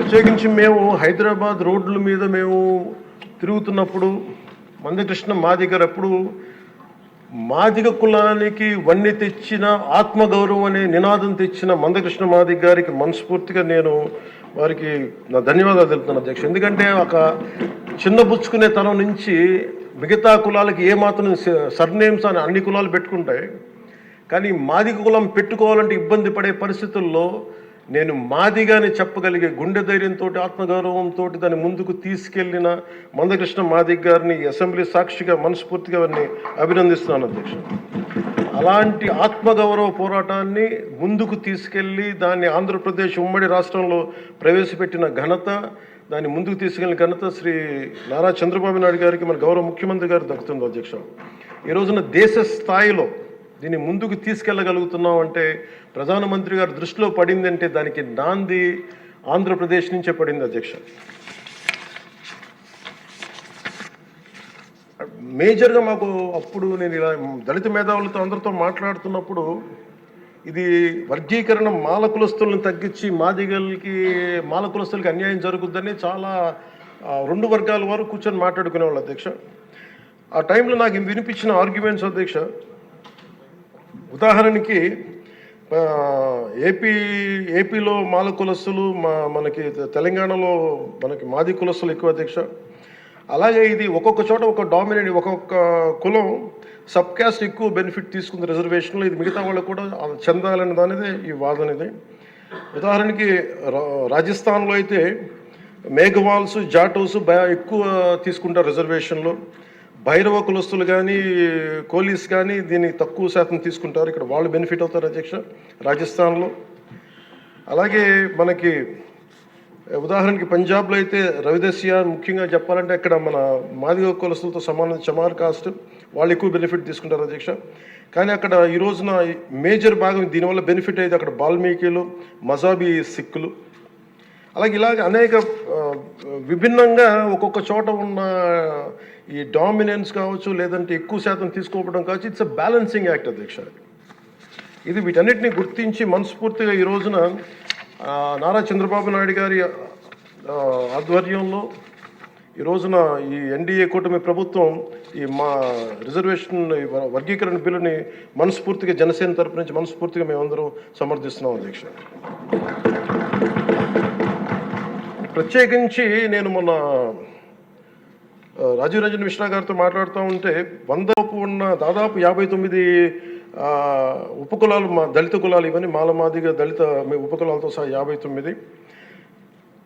ప్రత్యేకించి మేము హైదరాబాద్ రోడ్ల మీద మేము తిరుగుతున్నప్పుడు మందకృష్ణ మాదిగ గారు అప్పుడు మాదిగ కులానికి వన్నె తెచ్చిన ఆత్మగౌరవం అనే నినాదం తెచ్చిన మందకృష్ణ మాదిగ గారికి మనస్ఫూర్తిగా నేను వారికి నా ధన్యవాదాలు తెలుపుతున్నాను అధ్యక్ష. ఎందుకంటే ఒక చిన్నబుచ్చుకునే తనం నుంచి మిగతా కులాలకి ఏమాత్రం సర్నేమ్స్ అని అన్ని కులాలు పెట్టుకుంటాయి, కానీ మాదిగ కులం పెట్టుకోవాలంటే ఇబ్బంది పడే పరిస్థితుల్లో నేను మాదిగానే చెప్పగలిగే గుండె ధైర్యంతో ఆత్మగౌరవంతో దాన్ని ముందుకు తీసుకెళ్లిన మందకృష్ణ మాదిగ గారిని అసెంబ్లీ సాక్షిగా మనస్ఫూర్తిగా వారిని అభినందిస్తున్నాను అధ్యక్ష. అలాంటి ఆత్మగౌరవ పోరాటాన్ని ముందుకు తీసుకెళ్లి దాన్ని ఆంధ్రప్రదేశ్ ఉమ్మడి రాష్ట్రంలో ప్రవేశపెట్టిన ఘనత, దాన్ని ముందుకు తీసుకెళ్లిన ఘనత శ్రీ నారా చంద్రబాబు నాయుడు గారికి మన గౌరవ ముఖ్యమంత్రి గారు దక్కుతుంది అధ్యక్ష. ఈ రోజున దేశ స్థాయిలో దీన్ని ముందుకు తీసుకెళ్ళగలుగుతున్నాం అంటే ప్రధానమంత్రి గారు దృష్టిలో పడిందంటే దానికి నాంది ఆంధ్రప్రదేశ్ నుంచే పడింది అధ్యక్ష. మేజర్గా మాకు అప్పుడు నేను ఇలా దళిత మేధావులతో అందరితో మాట్లాడుతున్నప్పుడు ఇది వర్గీకరణ మాల కులస్తులను తగ్గించి మాదిగలకి మాల కులస్తులకి అన్యాయం జరుగుద్దని చాలా రెండు వర్గాల వారు కూర్చొని మాట్లాడుకునేవాళ్ళు అధ్యక్ష. ఆ టైంలో నాకు వినిపించిన ఆర్గ్యుమెంట్స్ అధ్యక్ష, ఉదాహరణకి ఏపీలో మాల కులస్తులు మనకి తెలంగాణలో మనకి మాది కులస్తులు ఎక్కువ అధ్యక్ష. అలాగే ఇది ఒక్కొక్క చోట ఒక డామినేట్ ఒక్కొక్క కులం సబ్ క్యాస్ట్ ఎక్కువ బెనిఫిట్ తీసుకుంది రిజర్వేషన్లో, ఇది మిగతా వాళ్ళకు కూడా చెందాలనే దానిదే ఈ వాదనది. ఉదాహరణకి రాజస్థాన్లో అయితే మేఘవాల్స్ జాటోస్ ఎక్కువ తీసుకుంటారు రిజర్వేషన్లో, భైరవ కులస్తులు కానీ కోలీస్ కానీ దీన్ని తక్కువ శాతం తీసుకుంటారు, ఇక్కడ వాళ్ళు బెనిఫిట్ అవుతారు అధ్యక్ష రాజస్థాన్లో. అలాగే మనకి ఉదాహరణకి పంజాబ్లో అయితే రవిదస్య ముఖ్యంగా చెప్పాలంటే అక్కడ మన మాదిగ కులస్తులతో సమానం చమార్ కాస్ట్ వాళ్ళు ఎక్కువ బెనిఫిట్ తీసుకుంటారు అధ్యక్ష. కానీ అక్కడ ఈ రోజున మేజర్ భాగం దీనివల్ల బెనిఫిట్ అయితే అక్కడ బాల్మీకిలు, మజాబీ సిక్కులు, అలాగే ఇలాగ అనేక విభిన్నంగా ఒక్కొక్క చోట ఉన్న ఈ డామినెన్స్ కావచ్చు లేదంటే ఎక్కువ శాతం తీసుకోవడం కావచ్చు, ఇట్స్ అ బ్యాలెన్సింగ్ యాక్ట్ అధ్యక్ష. ఇది వీటన్నిటిని గుర్తించి మనస్ఫూర్తిగా ఈ రోజున నారా చంద్రబాబు నాయుడు గారి ఆధ్వర్యంలో ఈ రోజున ఈ ఎన్డీఏ కూటమి ప్రభుత్వం ఈ మా రిజర్వేషన్ వర్గీకరణ బిల్లుని మనస్ఫూర్తిగా జనసేన తరపు నుంచి మనస్ఫూర్తిగా మేమందరం సమర్థిస్తున్నాం అధ్యక్ష. ప్రత్యేకించి నేను మొన్న రాజీవ్ రంజన్ మిశ్రా గారితో మాట్లాడుతూ ఉంటే 100 ఉన్న దాదాపు 59 ఉపకులాలు మా దళిత కులాలు, ఇవన్నీ మాలమాదిగా దళిత ఉపకులాలతో సహా 59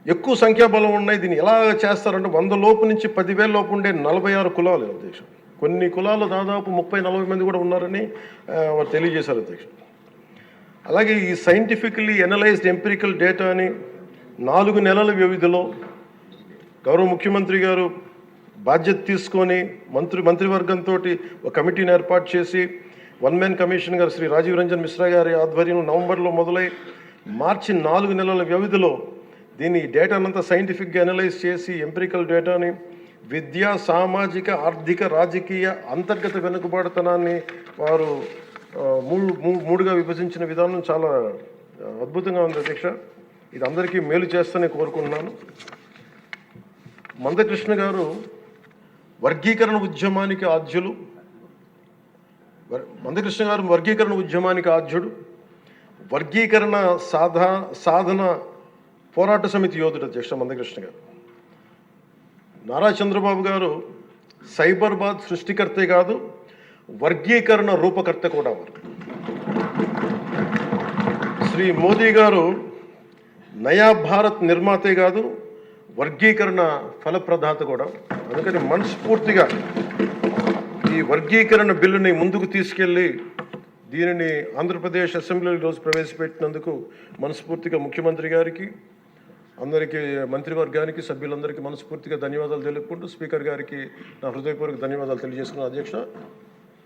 ఎక్కువ సంఖ్యాబలం ఉన్నాయి. దీన్ని ఎలా చేస్తారంటే 100 లోపు నుంచి 10,000 లోపు ఉండే 46 కులాలు అధ్యక్ష. కొన్ని కులాలు దాదాపు 30-40 మంది కూడా ఉన్నారని వారు తెలియజేశారు అధ్యక్ష. అలాగే ఈ సైంటిఫికలీ ఎనలైజ్డ్ ఎంపిరికల్ డేటాని 4 నెలల వ్యవధిలో గౌరవ ముఖ్యమంత్రి గారు బాధ్యత తీసుకొని మంత్రివర్గంతో ఒక కమిటీని ఏర్పాటు చేసి వన్ మ్యాన్ కమిషన్ గారు శ్రీ రాజీవ్ రంజన్ మిశ్రా గారి ఆధ్వర్యంలో నవంబర్లో మొదలై మార్చి 4 నెలల వ్యవధిలో దీన్ని డేటానంతా సైంటిఫిక్గా అనలైజ్ చేసి ఎంపిరికల్ డేటాని విద్యా, సామాజిక, ఆర్థిక, రాజకీయ, అంతర్గత వెనుకబాటుతనాన్ని వారు మూడుగా విభజించిన విధానం చాలా అద్భుతంగా ఉంది అధ్యక్ష. ఇది అందరికీ మేలు చేస్తూనే కోరుకుంటున్నాను. మందకృష్ణ గారు వర్గీకరణ ఉద్యమానికి ఆద్యులు, మందకృష్ణ గారు వర్గీకరణ ఉద్యమానికి ఆద్యుడు, వర్గీకరణ సాధన పోరాట సమితి యోధుడు అధ్యక్ష మందకృష్ణ గారు. నారా చంద్రబాబు గారు సైబరాబాద్ సృష్టికర్తే కాదు, వర్గీకరణ రూపకర్త కూడా వారు. శ్రీ మోదీ గారు నయా భారత్ నిర్మాతే కాదు, వర్గీకరణ ఫలప్రదాత కూడా. అందుకని మనస్ఫూర్తిగా ఈ వర్గీకరణ బిల్లుని ముందుకు తీసుకెళ్ళి దీనిని ఆంధ్రప్రదేశ్ అసెంబ్లీలో ఈరోజు ప్రవేశపెట్టినందుకు మనస్ఫూర్తిగా ముఖ్యమంత్రి గారికి, అందరికీ మంత్రివర్గానికి, సభ్యులందరికీ మనస్ఫూర్తిగా ధన్యవాదాలు తెలుపుకుంటూ స్పీకర్ గారికి నా హృదయపూర్వక ధన్యవాదాలు తెలియజేస్తున్నాను అధ్యక్ష.